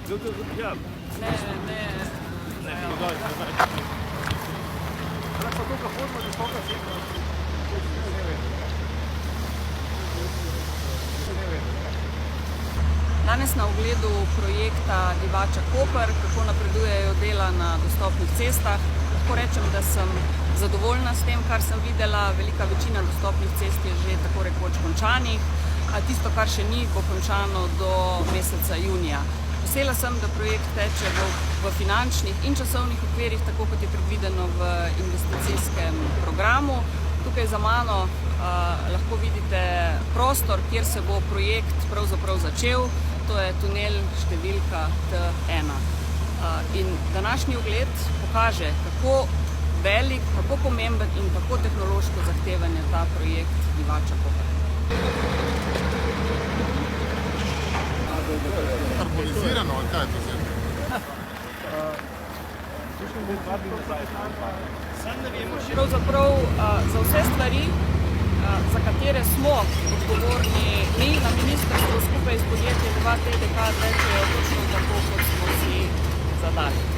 Ja. Ne. Danes na ogledu projekta Divača-Koper, kako napredujejo dela na dostopnih cestah. Lahko rečem, da sem zadovoljna s tem, kar sem videla. Velika večina dostopnih cest je že tako rekoč končanih, a tisto, kar še ni, bo končano do meseca junija. Vesela sem, da projekt teče v finančnih in časovnih okvirih, tako kot je predvideno v investicijskem programu. Tukaj za mano lahko vidite prostor, kjer se bo projekt pravzaprav začel. To je tunel številka T1. In današnji ogled pokaže, kako velik, kako pomemben in kako tehnološko zahteven je ta projekt Divača-Koper. Harmonizirano, ali kaj je to zdaj? Pravzaprav za vse stvari, za katere smo odgovorni mi na ministrstvu skupaj s podjetjem 2TDK, tečejo točno tako, kot smo si zadali.